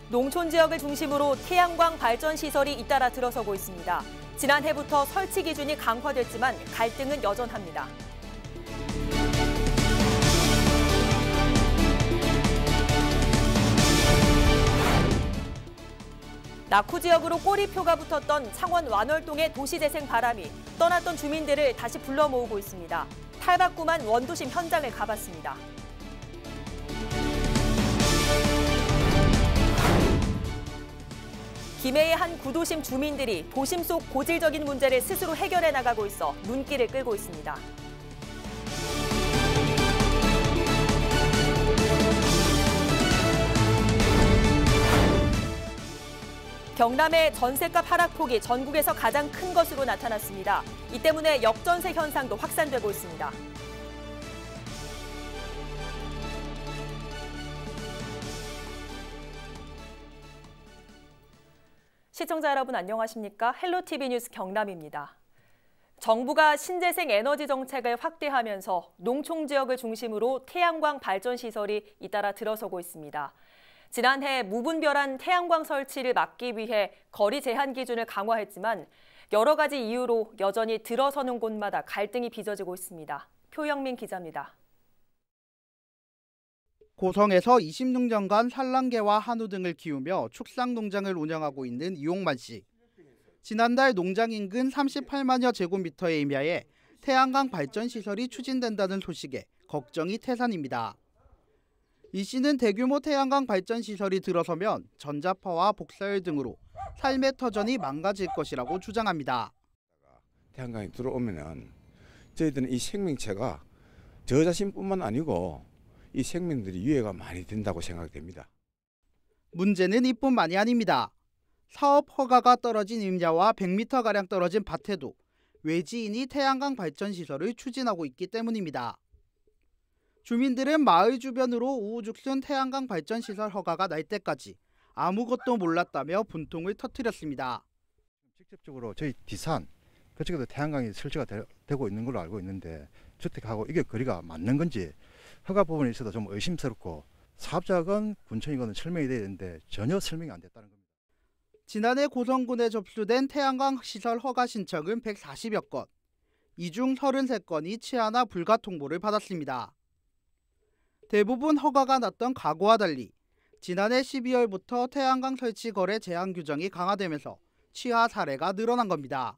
농촌 지역을 중심으로 태양광 발전 시설이 잇따라 들어서고 있습니다. 지난해부터 설치 기준이 강화됐지만 갈등은 여전합니다. 낙후 지역으로 꼬리표가 붙었던 창원 완월동의 도시재생 바람이 떠났던 주민들을 다시 불러 모으고 있습니다. 탈바꿈한 원도심 현장을 가봤습니다. 김해의 한 구도심 주민들이 도심 속 고질적인 문제를 스스로 해결해 나가고 있어 눈길을 끌고 있습니다. 경남의 전셋값 하락폭이 전국에서 가장 큰 것으로 나타났습니다. 이 때문에 역전세 현상도 확산되고 있습니다. 시청자 여러분 안녕하십니까? 헬로티비 뉴스 경남입니다. 정부가 신재생 에너지 정책을 확대하면서 농촌 지역을 중심으로 태양광 발전 시설이 잇따라 들어서고 있습니다. 지난해 무분별한 태양광 설치를 막기 위해 거리 제한 기준을 강화했지만 여러 가지 이유로 여전히 들어서는 곳마다 갈등이 빚어지고 있습니다. 표영민 기자입니다. 고성에서 26년간 산란개와 한우 등을 키우며 축산농장을 운영하고 있는 이용만 씨. 지난달 농장 인근 38만여 제곱미터의 임야에 태양광 발전 시설이 추진된다는 소식에 걱정이 태산입니다. 이 씨는 대규모 태양광 발전 시설이 들어서면 전자파와 복사열 등으로 삶의 터전이 망가질 것이라고 주장합니다. 태양광이 들어오면은 저희들은 이 생명체가 저 자신뿐만 아니고 이 생명들이 유해가 많이 된다고 생각됩니다. 문제는 이뿐만이 아닙니다. 사업 허가가 떨어진 임야와 100m가량 떨어진 밭에도 외지인이 태양광 발전 시설을 추진하고 있기 때문입니다. 주민들은 마을 주변으로 우후죽순 태양광 발전 시설 허가가 날 때까지 아무것도 몰랐다며 분통을 터뜨렸습니다. 직접적으로 저희 뒷산 그쪽에도 태양광이 설치가 되고 있는 걸로 알고 있는데 주택하고 이게 거리가 맞는 건지 허가 부분에 있어서 좀 의심스럽고 사업자건 군청이건 설명이 돼야 되는데 전혀 설명이 안 됐다는 겁니다. 지난해 고성군에 접수된 태양광 시설 허가 신청은 140여 건, 이 중 33건이 취하나 불가 통보를 받았습니다. 대부분 허가가 났던 과거와 달리 지난해 12월부터 태양광 설치 거래 제한 규정이 강화되면서 취하 사례가 늘어난 겁니다.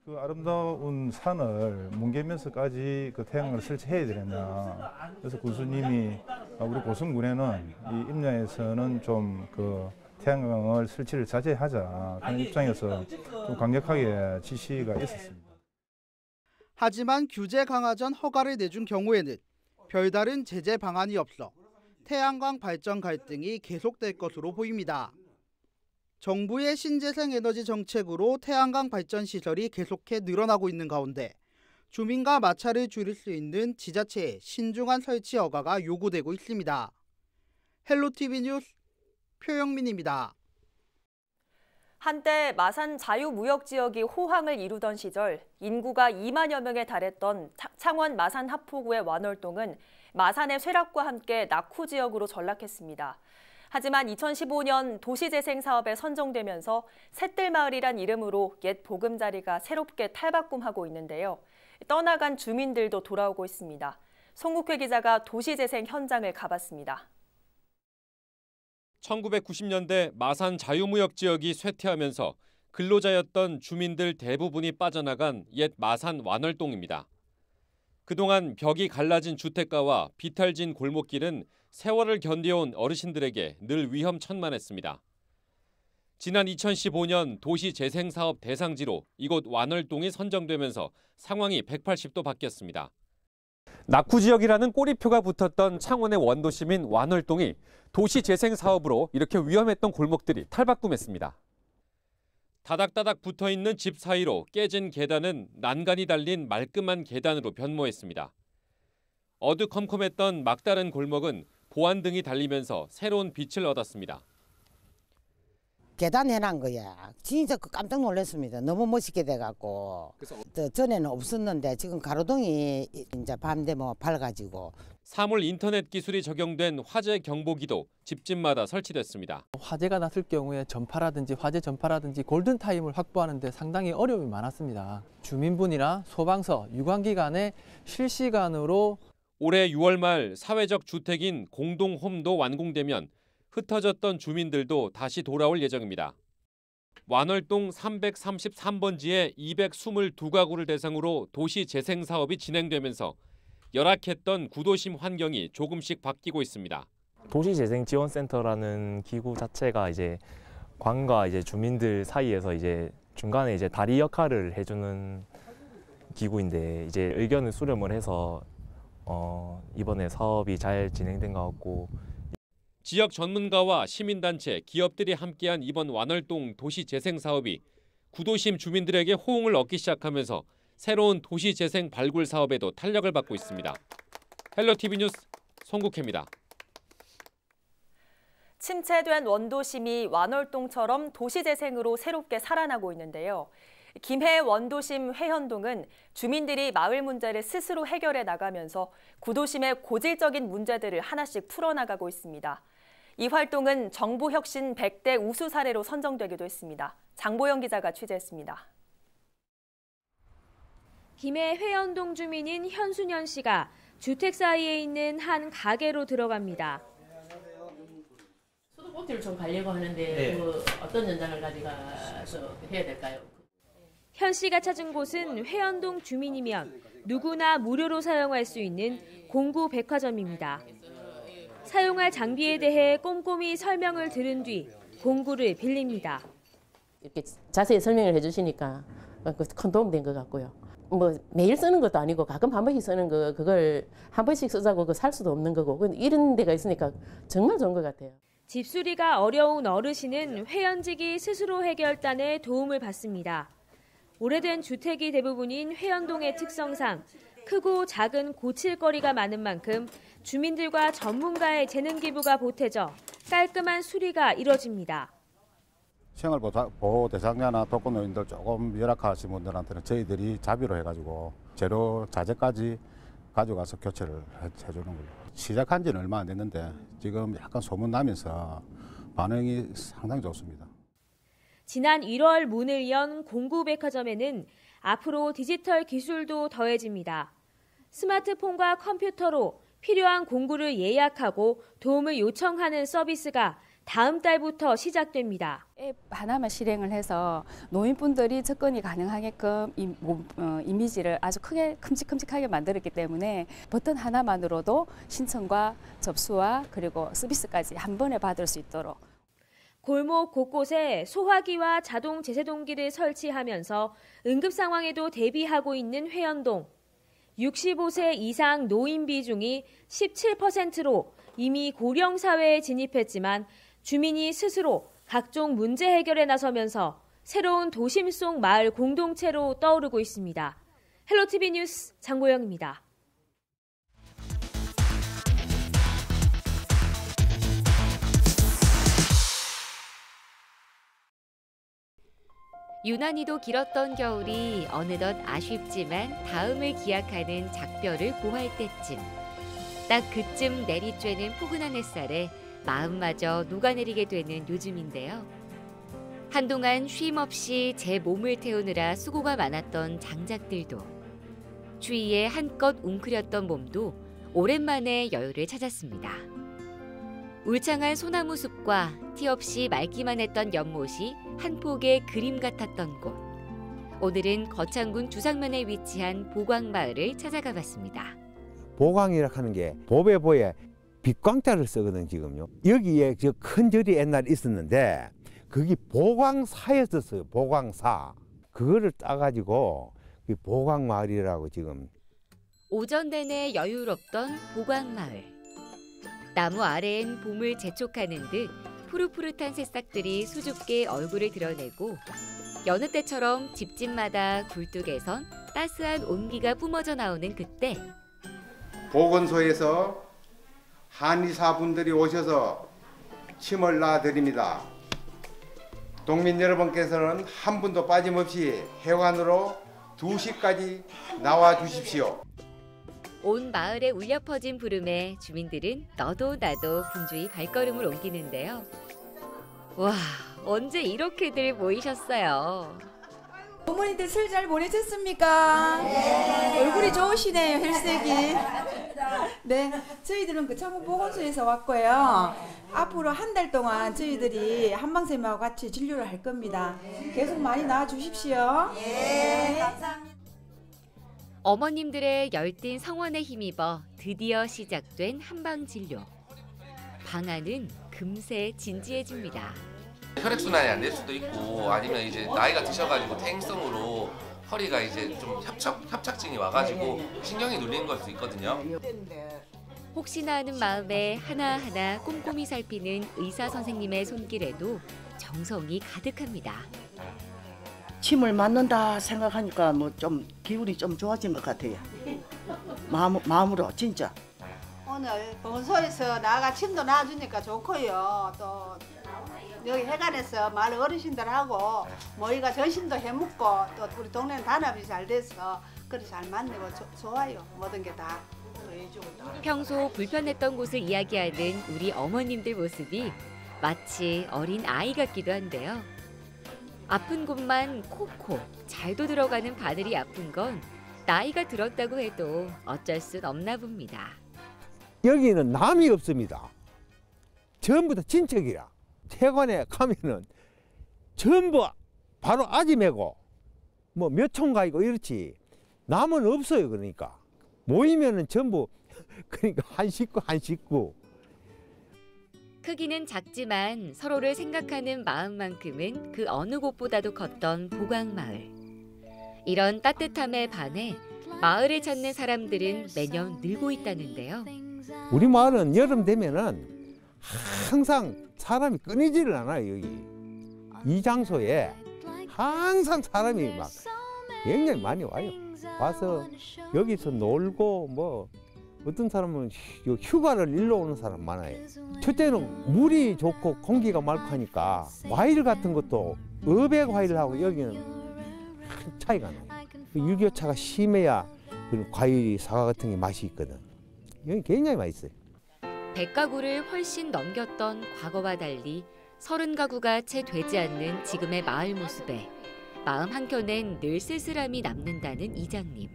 그 아름다운 산을 뭉개면서까지 그 태양광을 설치해야 되느냐. 그래서 군수님이 우리 고성군에는 이 임야에서는 좀 그 태양광을 설치를 자제하자 그런 입장에서 좀 강력하게 지시가 있었습니다. 하지만 규제 강화 전 허가를 내준 경우에는 별다른 제재 방안이 없어 태양광 발전 갈등이 계속될 것으로 보입니다. 정부의 신재생 에너지 정책으로 태양광 발전 시설이 계속해 늘어나고 있는 가운데 주민과 마찰을 줄일 수 있는 지자체의 신중한 설치 허가가 요구되고 있습니다. 헬로티비 뉴스 표영민입니다. 한때 마산 자유무역지역이 호황을 이루던 시절 인구가 2만여 명에 달했던 창원 마산 하포구의 완월동은 마산의 쇠락과 함께 낙후 지역으로 전락했습니다. 하지만 2015년 도시재생 사업에 선정되면서 샛들마을이란 이름으로 옛 보금자리가 새롭게 탈바꿈하고 있는데요. 떠나간 주민들도 돌아오고 있습니다. 송국회 기자가 도시재생 현장을 가봤습니다. 1990년대 마산 자유무역 지역이 쇠퇴하면서 근로자였던 주민들 대부분이 빠져나간 옛 마산 완월동입니다. 그동안 벽이 갈라진 주택가와 비탈진 골목길은 세월을 견뎌온 어르신들에게 늘 위험천만했습니다. 지난 2015년 도시재생사업 대상지로 이곳 완월동이 선정되면서 상황이 180도 바뀌었습니다. 낙후 지역이라는 꼬리표가 붙었던 창원의 원도심인 완월동이 도시재생 사업으로 이렇게 위험했던 골목들이 탈바꿈했습니다. 다닥다닥 붙어있는 집 사이로 깨진 계단은 난간이 달린 말끔한 계단으로 변모했습니다. 어두컴컴했던 막다른 골목은 보안등이 달리면서 새로운 빛을 얻었습니다. 계단 해놓은 거야. 진짜 깜짝 놀랐습니다. 너무 멋있게 돼갖고. 전에는 없었는데 지금 가로등이 이제 밤 되면 밝아지고. 사물 인터넷 기술이 적용된 화재 경보기도 집집마다 설치됐습니다. 화재가 났을 경우에 전파라든지 화재 전파라든지 골든타임을 확보하는 데 상당히 어려움이 많았습니다. 주민분이나 소방서, 유관기관에 실시간으로 올해 6월 말 사회적 주택인 공동홈도 완공되면 흩어졌던 주민들도 다시 돌아올 예정입니다. 완월동 333번지에 222가구를 대상으로 도시 재생 사업이 진행되면서 열악했던 구도심 환경이 조금씩 바뀌고 있습니다. 도시재생지원센터라는 기구 자체가 이제 관과 이제 주민들 사이에서 이제 중간에 이제 다리 역할을 해주는 기구인데 이제 의견을 수렴을 해서 이번에 사업이 잘 진행된 것 같고. 지역 전문가와 시민단체, 기업들이 함께한 이번 완월동 도시재생 사업이 구도심 주민들에게 호응을 얻기 시작하면서 새로운 도시재생 발굴 사업에도 탄력을 받고 있습니다. 헬로티비 뉴스 송국혜입니다. 침체된 원도심이 완월동처럼 도시재생으로 새롭게 살아나고 있는데요. 김해 원도심 회현동은 주민들이 마을 문제를 스스로 해결해 나가면서 구도심의 고질적인 문제들을 하나씩 풀어나가고 있습니다. 이 활동은 정부혁신 100대 우수 사례로 선정되기도 했습니다. 장보영 기자가 취재했습니다. 김해 회현동 주민인 현순현 씨가 주택 사이에 있는 한 가게로 들어갑니다. 소독복지를 좀 가려고 하는데 어떤 연장을 가져가서 해야 될까요? 현 씨가 찾은 곳은 회현동 주민이면 누구나 무료로 사용할 수 있는 공구 백화점입니다. 사용할 장비에 대해 꼼꼼히 설명을 들은 뒤 공구를 빌립니다. 이렇게 자세히 설명을 해주시니까 큰 도움 된 것 같고요. 뭐 매일 쓰는 것도 아니고 가끔 한 번씩 쓰는 거 그걸 한 번씩 쓰자고 그거 살 수도 없는 거고 이런 데가 있으니까 정말 좋은 것 같아요. 집수리가 어려운 어르신은 회원직이 스스로 해결단에 도움을 받습니다. 오래된 주택이 대부분인 회현동의 특성상 크고 작은 고칠거리가 많은 만큼 주민들과 전문가의 재능 기부가 보태져 깔끔한 수리가 이뤄집니다. 생활보호 대상자나 독거노인들 조금 열악하신 분들한테는 저희들이 자비로 해가지고 재료 자재까지 가져가서 교체를 해주는 걸로. 시작한 지는 얼마 안 됐는데 지금 약간 소문나면서 반응이 상당히 좋습니다. 지난 1월 문을 연 공구백화점에는 앞으로 디지털 기술도 더해집니다. 스마트폰과 컴퓨터로 필요한 공구를 예약하고 도움을 요청하는 서비스가 다음 달부터 시작됩니다. 앱 하나만 실행을 해서 노인분들이 접근이 가능하게끔 이미지를 아주 크게 큼직큼직하게 만들었기 때문에 버튼 하나만으로도 신청과 접수와 그리고 서비스까지 한 번에 받을 수 있도록. 골목 곳곳에 소화기와 자동 제세동기를 설치하면서 응급 상황에도 대비하고 있는 회현동. 65세 이상 노인 비중이 17%로 이미 고령 사회에 진입했지만 주민이 스스로 각종 문제 해결에 나서면서 새로운 도심 속 마을 공동체로 떠오르고 있습니다. 헬로티비 뉴스 장보영입니다. 유난히도 길었던 겨울이 어느덧 아쉽지만 다음을 기약하는 작별을 고할 때쯤. 딱 그쯤 내리쬐는 포근한 햇살에 마음마저 녹아내리게 되는 요즘인데요. 한동안 쉼없이 제 몸을 태우느라 수고가 많았던 장작들도, 추위에 한껏 웅크렸던 몸도 오랜만에 여유를 찾았습니다. 울창한 소나무 숲과 티 없이 맑기만 했던 연못이 한 폭의 그림 같았던 곳. 오늘은 거창군 주상면에 위치한 보광마을을 찾아가 봤습니다. 보광이라 하는 게 보배보에 빛광자를 쓰거든 지금요. 여기에 저 큰 절이 옛날에 있었는데 거기 보광사였었어요. 보광사. 그거를 따가지고 보광마을이라고 지금. 오전 내내 여유롭던 보광마을. 나무 아래엔 봄을 재촉하는 듯 푸릇푸릇한 새싹들이 수줍게 얼굴을 드러내고 여느 때처럼 집집마다 굴뚝에선 따스한 온기가 뿜어져 나오는 그때 보건소에서 한의사분들이 오셔서 침을 놔드립니다. 동민 여러분께서는 한 분도 빠짐없이 해관으로 2시까지 나와 주십시오. 온 마을에 울려 퍼진 부름에 주민들은 너도 나도 분주히 발걸음을 옮기는데요. 와, 언제 이렇게들 모이셨어요? 어머니들 설 잘 보내셨습니까? 네. 얼굴이 좋으시네요, 혈색이. 네, 저희들은 그 창원보건소에서 왔고요. 앞으로 한 달 동안 저희들이 한방쌤하고 같이 진료를 할 겁니다. 계속 많이 나와 주십시오. 네, 감사합니다. 어머님들의 열띤 성원에 힘입어 드디어 시작된 한방진료. 방안은 금세 진지해집니다. 혈액순환이 안 될 수도 있고 아니면 이제 나이가 드셔가지고 퇴행성으로 허리가 이제 좀 협착증이 와가지고 신경이 눌리는 걸 수 있거든요. 혹시나 하는 마음에 하나하나 꼼꼼히 살피는 의사 선생님의 손길에도 정성이 가득합니다. 침을 맞는다 생각하니까 뭐 좀 기분이 좀 좋아진 것 같아요. 마음으로 진짜. 오늘 보건소에서 나가 침도 놔주니까 좋고요. 또 여기 해관에서 마을 어르신들하고 모이가 전신도 해먹고 또 우리 동네는 단합이 잘 돼서 그래 잘 맞네고 좋아요. 모든 게 다. 평소 불편했던 곳을 이야기하는 우리 어머님들 모습이 마치 어린 아이 같기도 한데요. 아픈 곳만 콕콕 잘도 들어가는 바늘이 아픈 건 나이가 들었다고 해도 어쩔 순 없나 봅니다. 여기는 남이 없습니다. 전부 다 친척이라. 해관에 가면은 전부 바로 아지매고 뭐 몇 총가이고 이렇지. 남은 없어요. 그러니까 모이면은 전부 그러니까 한 식구. 크기는 작지만 서로를 생각하는 마음만큼은 그 어느 곳보다도 컸던 보광마을. 이런 따뜻함에 반해 마을을 찾는 사람들은 매년 늘고 있다는데요. 우리 마을은 여름 되면은 항상 사람이 끊이지를 않아요. 여기 이 장소에 항상 사람이 막 굉장히 많이 와요. 와서 여기서 놀고 뭐 어떤 사람은 휴가를 일러 오는 사람 많아요. 첫째는 물이 좋고 공기가 맑고 하니까 과일 같은 것도 어백 과일하고 여기는 큰 차이가 나요. 일교차가 심해야 과일이 사과 같은 게 맛이 있거든. 여기 굉장히 맛있어요. 100가구를 훨씬 넘겼던 과거와 달리 30가구가 채 되지 않는 지금의 마을 모습에 마음 한켠엔 늘 쓸쓸함이 남는다는 이장님.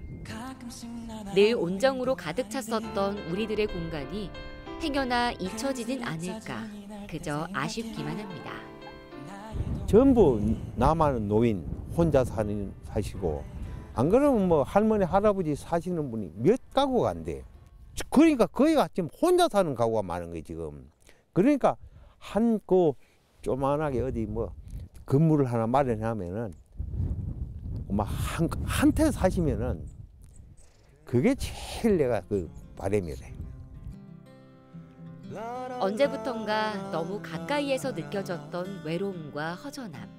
늘 온정으로 가득 찼었던 우리들의 공간이 행여나 잊혀지진 않을까 그저 아쉽기만 합니다. 전부 남한 노인 혼자 사시고 안 그러면 뭐 할머니 할아버지 사시는 분이 몇 가구가 안 돼. 그러니까 거기가 지금 혼자 사는 가구가 많은 거예요 지금. 그러니까 한 조만하게 어디 뭐 건물을 하나 마련하면은 막 한 채 사시면은 그게 제일 내가 그 바람이래. 언제부턴가 너무 가까이에서 느껴졌던 외로움과 허전함.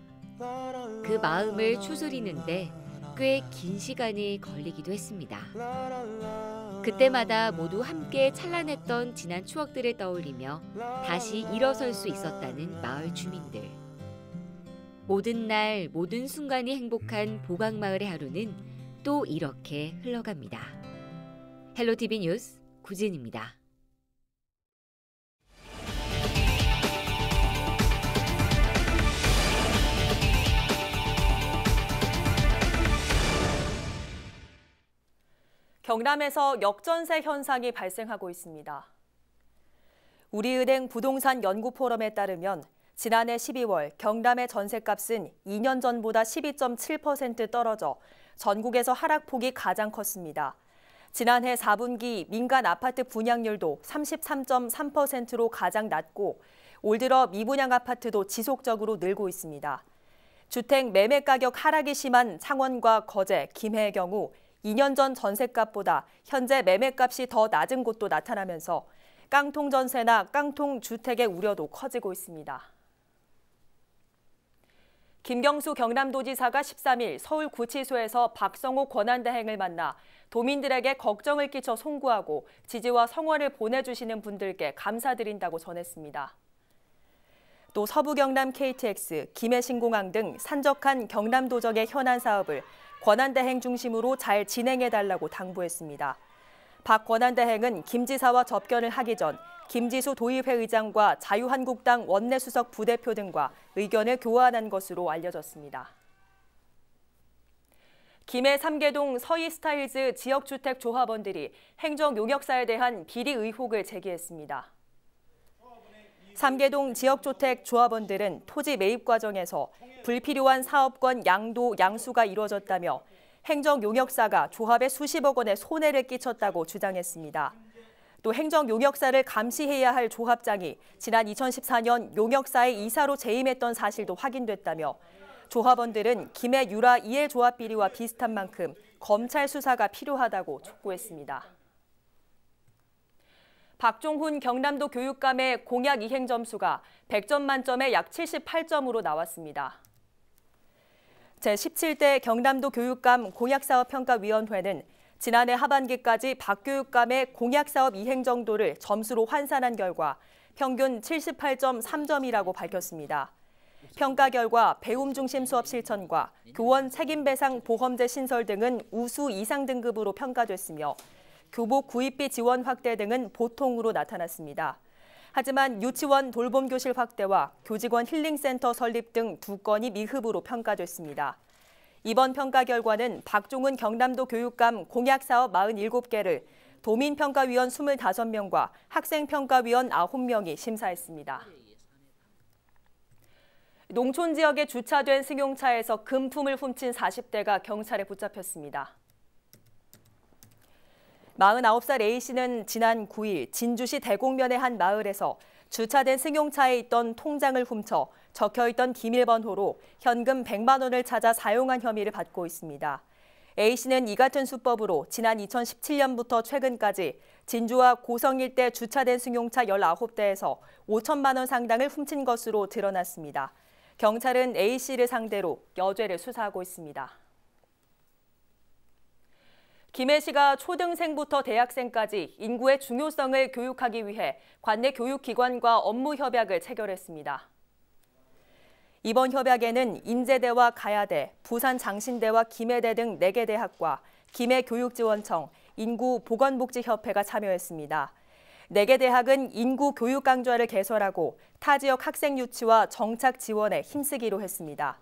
그 마음을 추스리는데 꽤 긴 시간이 걸리기도 했습니다. 그때마다 모두 함께 찬란했던 지난 추억들을 떠올리며 다시 일어설 수 있었다는 마을 주민들. 모든 날 모든 순간이 행복한 보광마을의 하루는 또 이렇게 흘러갑니다. 헬로티비 뉴스 구진입니다. 경남에서 역전세 현상이 발생하고 있습니다. 우리은행 부동산 연구포럼에 따르면 지난해 12월 경남의 전셋값은 2년 전보다 12.7% 떨어져 전국에서 하락폭이 가장 컸습니다. 지난해 4분기 민간 아파트 분양률도 33.3%로 가장 낮고 올 들어 미분양 아파트도 지속적으로 늘고 있습니다. 주택 매매 가격 하락이 심한 창원과 거제, 김해의 경우 2년 전 전셋값보다 현재 매매값이 더 낮은 곳도 나타나면서 깡통 전세나 깡통 주택의 우려도 커지고 있습니다. 김경수 경남도지사가 13일 서울구치소에서 박성호 권한대행을 만나 도민들에게 걱정을 끼쳐 송구하고 지지와 성원을 보내주시는 분들께 감사드린다고 전했습니다. 또 서부 경남 KTX, 김해 신공항 등 산적한 경남도정의 현안 사업을 권한대행 중심으로 잘 진행해달라고 당부했습니다. 박 권한대행은 김 지사와 접견을 하기 전 김지수 도의회 의장과 자유한국당 원내수석 부대표 등과 의견을 교환한 것으로 알려졌습니다. 김해 삼계동 서희스타일즈 지역주택 조합원들이 행정용역사에 대한 비리 의혹을 제기했습니다. 삼계동 지역주택 조합원들은 토지 매입 과정에서 불필요한 사업권 양도, 양수가 이루어졌다며 행정용역사가 조합에 수십억 원의 손해를 끼쳤다고 주장했습니다. 또 행정용역사를 감시해야 할 조합장이 지난 2014년 용역사의 이사로 재임했던 사실도 확인됐다며 조합원들은 김해 유라 이해조합 비리와 비슷한 만큼 검찰 수사가 필요하다고 촉구했습니다. 박종훈 경남도 교육감의 공약 이행 점수가 100점 만점에 약 78점으로 나왔습니다. 제17대 경남도 교육감 공약사업평가위원회는 지난해 하반기까지 박 교육감의 공약사업 이행 정도를 점수로 환산한 결과 평균 78.3점이라고 밝혔습니다. 평가 결과 배움 중심 수업 실천과 교원 책임배상 보험제 신설 등은 우수 이상 등급으로 평가됐으며 교복 구입비 지원 확대 등은 보통으로 나타났습니다. 하지만 유치원 돌봄 교실 확대와 교직원 힐링센터 설립 등 2건이 미흡으로 평가됐습니다. 이번 평가 결과는 박종훈 경남도 교육감 공약사업 47개를 도민평가위원 25명과 학생평가위원 9명이 심사했습니다. 농촌 지역에 주차된 승용차에서 금품을 훔친 40대가 경찰에 붙잡혔습니다. 49살 A씨는 지난 9일 진주시 대곡면의 한 마을에서 주차된 승용차에 있던 통장을 훔쳐 적혀있던 기밀번호로 현금 100만 원을 찾아 사용한 혐의를 받고 있습니다. A씨는 이 같은 수법으로 지난 2017년부터 최근까지 진주와 고성 일대 주차된 승용차 19대에서 5천만 원 상당을 훔친 것으로 드러났습니다. 경찰은 A씨를 상대로 여죄를 수사하고 있습니다. 김해시가 초등생부터 대학생까지 인구의 중요성을 교육하기 위해 관내 교육기관과 업무 협약을 체결했습니다. 이번 협약에는 인제대와 가야대, 부산장신대와 김해대 등 4개 대학과 김해교육지원청, 인구보건복지협회가 참여했습니다. 4개 대학은 인구 교육 강좌를 개설하고 타 지역 학생 유치와 정착 지원에 힘쓰기로 했습니다.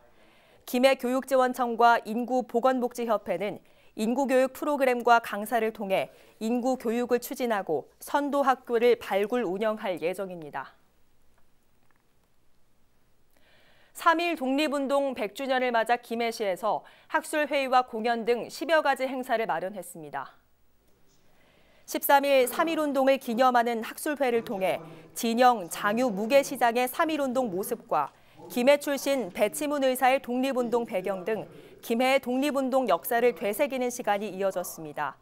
김해교육지원청과 인구보건복지협회는 인구교육 프로그램과 강사를 통해 인구교육을 추진하고 선도학교를 발굴 운영할 예정입니다. 3.1 독립운동 100주년을 맞아 김해시에서 학술회의와 공연 등 10여 가지 행사를 마련했습니다. 13일 3.1운동을 기념하는 학술회를 통해 진영, 장유, 무게시장의 3.1운동 모습과 김해 출신 배치문 의사의 독립운동 배경 등 김해의 독립운동 역사를 되새기는 시간이 이어졌습니다.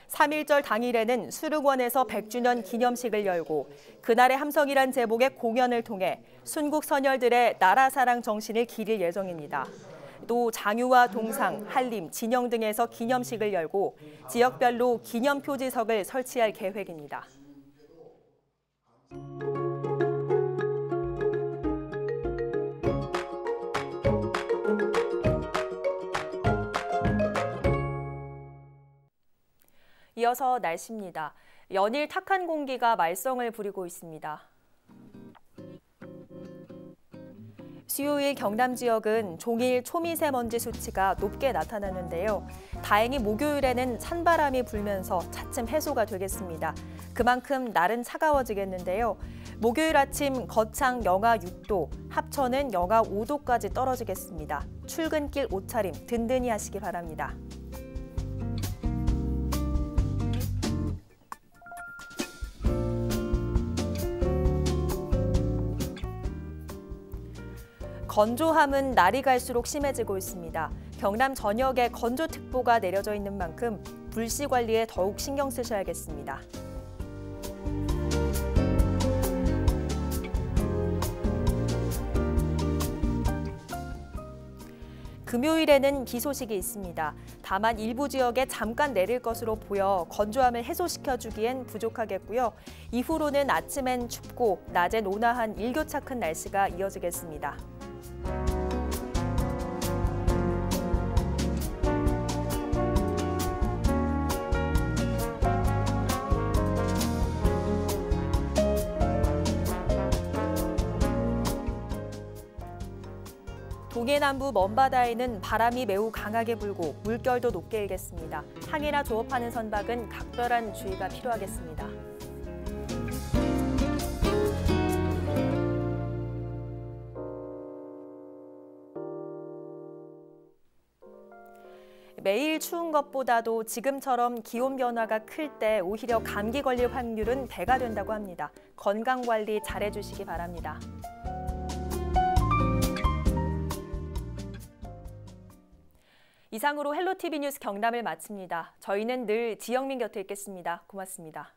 3.1절 당일에는 수릉원에서 100주년 기념식을 열고 그날의 함성이란 제목의 공연을 통해 순국 선열들의 나라 사랑 정신을 기릴 예정입니다. 또 장유와 동상, 한림, 진영 등에서 기념식을 열고 지역별로 기념 표지석을 설치할 계획입니다. 이어서 날씨입니다. 연일 탁한 공기가 말썽을 부리고 있습니다. 수요일 경남 지역은 종일 초미세먼지 수치가 높게 나타나는데요. 다행히 목요일에는 찬바람이 불면서 차츰 해소가 되겠습니다. 그만큼 날은 차가워지겠는데요. 목요일 아침 거창 영하 6도, 합천은 영하 5도까지 떨어지겠습니다. 출근길 옷차림 든든히 하시기 바랍니다. 건조함은 날이 갈수록 심해지고 있습니다. 경남 전역에 건조특보가 내려져 있는 만큼 불씨 관리에 더욱 신경 쓰셔야겠습니다. 금요일에는 비 소식이 있습니다. 다만 일부 지역에 잠깐 내릴 것으로 보여 건조함을 해소시켜주기엔 부족하겠고요. 이후로는 아침엔 춥고 낮엔 온화한 일교차 큰 날씨가 이어지겠습니다. 동해 남부 먼바다에는 바람이 매우 강하게 불고 물결도 높게 일겠습니다. 항해나 조업하는 선박은 각별한 주의가 필요하겠습니다. 매일 추운 것보다도 지금처럼 기온 변화가 클 때 오히려 감기 걸릴 확률은 배가 된다고 합니다. 건강관리 잘해주시기 바랍니다. 이상으로 헬로티비 뉴스 경남을 마칩니다. 저희는 늘 지영민 곁에 있겠습니다. 고맙습니다.